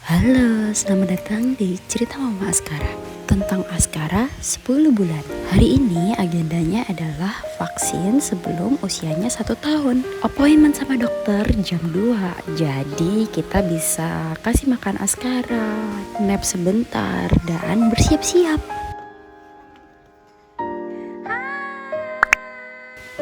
Halo, selamat datang di cerita Mama Askara. Tentang Askara 10 bulan. Hari ini agendanya adalah vaksin sebelum usianya 1 tahun. Appointment sama dokter jam 2. Jadi kita bisa kasih makan Askara, nap sebentar, dan bersiap-siap.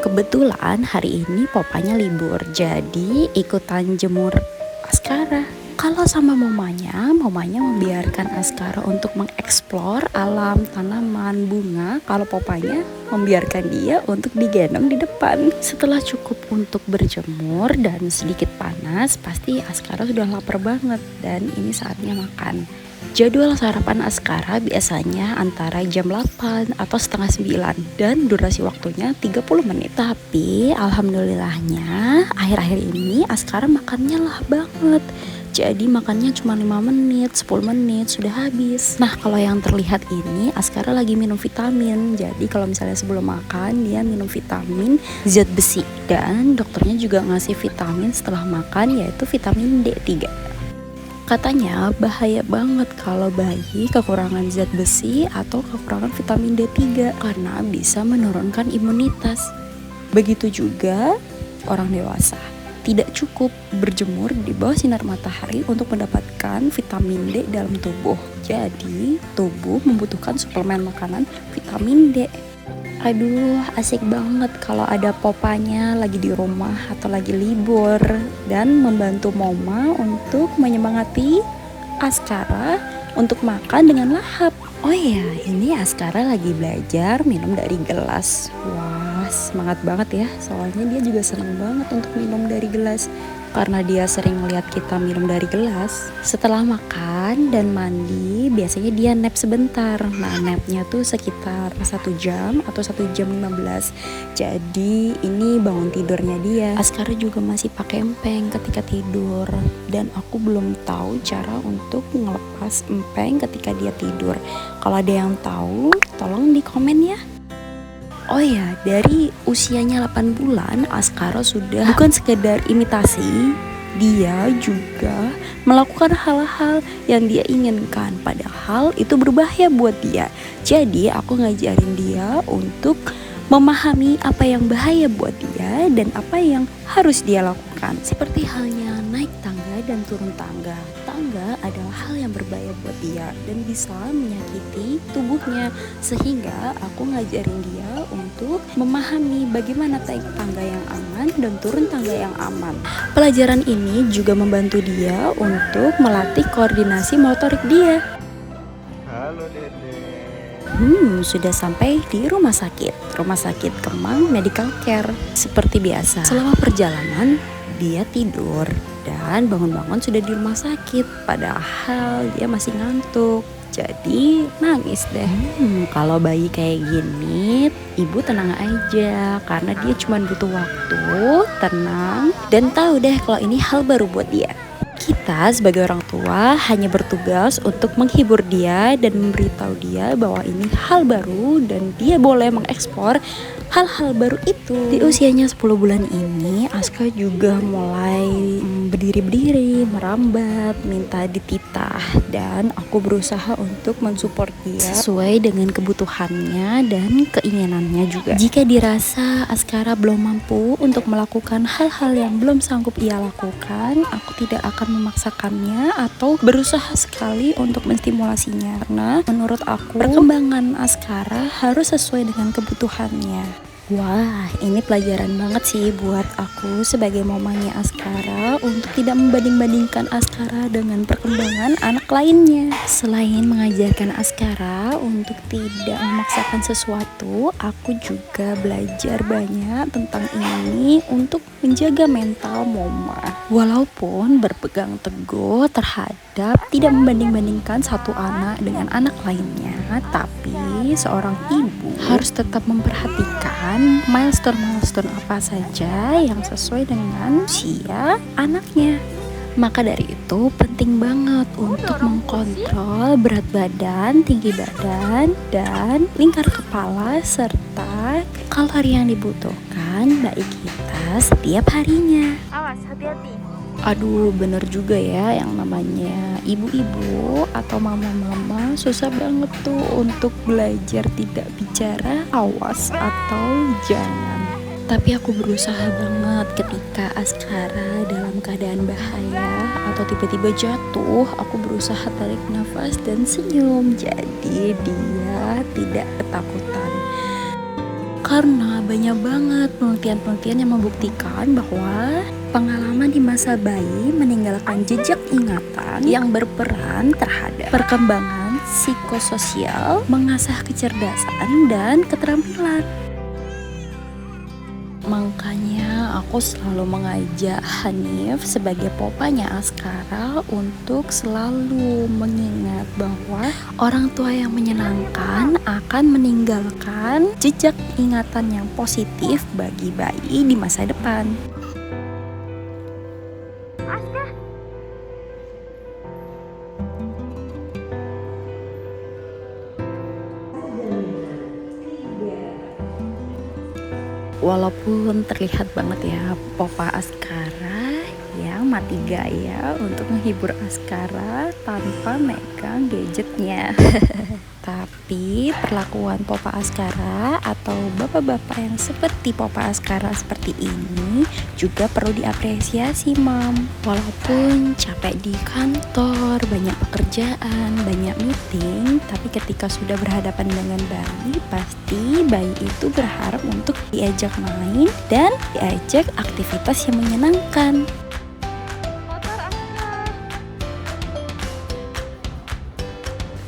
Kebetulan hari ini papanya libur, jadi ikutan jemur Askara. Kalau sama mamanya membiarkan Askara untuk mengeksplor alam, tanaman, bunga. Kalau papanya membiarkan dia untuk digendong di depan. Setelah cukup untuk berjemur dan sedikit panas, pasti Askara sudah lapar banget dan ini saatnya makan. Jadwal sarapan Askara biasanya antara jam 8 atau setengah 9 dan durasi waktunya 30 menit. Tapi alhamdulillahnya akhir-akhir ini Askara makannya lahap banget. Jadi makannya cuma 5 menit, 10 menit sudah habis. Nah, kalau yang terlihat ini Askara lagi minum vitamin. Jadi kalau misalnya sebelum makan dia minum vitamin zat besi. Dan dokternya juga ngasih vitamin setelah makan, yaitu vitamin D3. Katanya bahaya banget kalau bayi kekurangan zat besi atau kekurangan vitamin D3 karena bisa menurunkan imunitas. Begitu juga orang dewasa. Tidak cukup berjemur di bawah sinar matahari untuk mendapatkan vitamin D dalam tubuh. Jadi, tubuh membutuhkan suplemen makanan vitamin D. Aduh, asik banget kalau ada popanya lagi di rumah atau lagi libur dan membantu mama untuk menyemangati Askara untuk makan dengan lahap. Oh iya, ini Askara lagi belajar minum dari gelas. Wah, semangat banget ya. Soalnya dia juga senang banget untuk minum dari gelas. Karena dia sering melihat kita minum dari gelas. Setelah makan dan mandi, biasanya dia nap sebentar. Nah, napnya tuh sekitar 1 jam atau 1 jam 15. Jadi ini bangun tidurnya dia. Askara juga masih pakai empeng ketika tidur. Dan aku belum tahu cara untuk ngelepas empeng ketika dia tidur. Kalau ada yang tahu, tolong di komen ya. Oh ya, dari usianya 8 bulan, Askara sudah bukan sekedar imitasi, dia juga melakukan hal-hal yang dia inginkan, padahal itu berbahaya buat dia. Jadi aku ngajarin dia untuk memahami apa yang bahaya buat dia dan apa yang harus dia lakukan. Seperti halnya naik tangga dan turun tangga. Tangga adalah hal yang berbahaya buat dia dan bisa menyakiti tubuhnya. Sehingga aku ngajarin dia untuk memahami bagaimana naik tangga yang aman dan turun tangga yang aman. Pelajaran ini juga membantu dia untuk melatih koordinasi motorik dia. Halo Dede. Sudah sampai di Rumah Sakit Kemang Medical Care. Seperti biasa, selama perjalanan dia tidur dan bangun-bangun sudah di rumah sakit, padahal dia masih ngantuk. Jadi nangis deh. Kalau bayi kayak gini, ibu tenang aja karena dia cuma butuh waktu, tenang, dan tahu deh kalau ini hal baru buat dia. Kita sebagai orang tua hanya bertugas untuk menghibur dia dan memberitahu dia bahwa ini hal baru dan dia boleh mengeksplor hal-hal baru itu. Di usianya 10 bulan ini, Aska juga mulai berdiri-berdiri, merambat, minta dititah, dan aku berusaha untuk mensupport dia sesuai dengan kebutuhannya dan keinginannya juga. Jika dirasa Askara belum mampu untuk melakukan hal-hal yang belum sanggup ia lakukan, aku tidak akan memaksakannya atau berusaha sekali untuk menstimulasinya, karena menurut aku perkembangan Askara harus sesuai dengan kebutuhannya. Wah, ini pelajaran banget sih buat aku sebagai mamanya Askara untuk tidak membanding-bandingkan Askara dengan perkembangan anak lainnya. Selain mengajarkan Askara untuk tidak memaksakan sesuatu, aku juga belajar banyak tentang ini untuk menjaga mental mama. Walaupun berpegang teguh terhadap tidak membanding-bandingkan satu anak dengan anak lainnya, tapi seorang ibu harus tetap memperhatikan milestone apa saja yang sesuai dengan usia anaknya. Maka dari itu penting banget untuk mengkontrol berat badan, tinggi badan, dan lingkar kepala serta kalori yang dibutuhkan bayi kita setiap harinya. Awas, hati-hati. Aduh, bener juga ya, yang namanya ibu-ibu atau mama-mama susah banget tuh untuk belajar tidak bicara awas atau jangan. Tapi aku berusaha banget ketika Askara dalam keadaan bahaya atau tiba-tiba jatuh, aku berusaha tarik nafas dan senyum. Jadi dia tidak ketakutan. Karena banyak banget penelitian-penelitian yang membuktikan bahwa pengalaman di masa bayi meninggalkan jejak ingatan yang berperan terhadap perkembangan psikososial, mengasah kecerdasan dan keterampilan. Makanya aku selalu mengajak Hanif sebagai popanya Askara untuk selalu mengingat bahwa orang tua yang menyenangkan akan meninggalkan jejak ingatan yang positif bagi bayi di masa depan. Walaupun terlihat banget ya Popa Askara yang mati gaya untuk menghibur Askara tanpa megang gadgetnya. Tapi perlakuan Popa Askara atau bapak-bapak yang seperti Popa Askara seperti ini juga perlu diapresiasi, Mam. Walaupun capek di kantor, banyak pekerjaan, banyak meeting, tapi ketika sudah berhadapan dengan bayi, pasti bayi itu berharap untuk diajak main dan diajak aktivitas yang menyenangkan.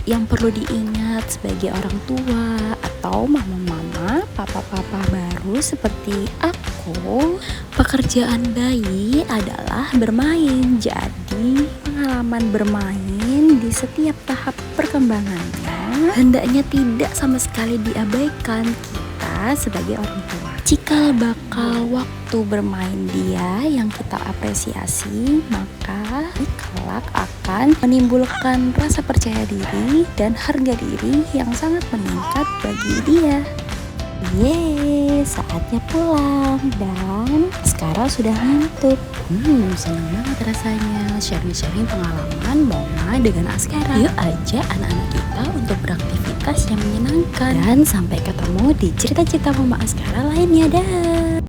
Yang perlu diingat sebagai orang tua atau mama-mama, papa-papa baru seperti aku, pekerjaan bayi adalah bermain. Jadi pengalaman bermain di setiap tahap perkembangannya hendaknya tidak sama sekali diabaikan kita sebagai orang tua. Cikal bakal waktu bermain dia yang kita apresiasi, maka kelak akan menimbulkan rasa percaya diri dan harga diri yang sangat meningkat bagi dia. Yeay, saatnya pulang dan sekarang sudah ngantuk. Senang banget rasanya sharing-sharing pengalaman Mama dengan Askara. Yuk aja anak-anak kita untuk beraktivitas yang menyenangkan. Dan sampai ketemu di cerita-cerita Mama Askara lainnya. Dah.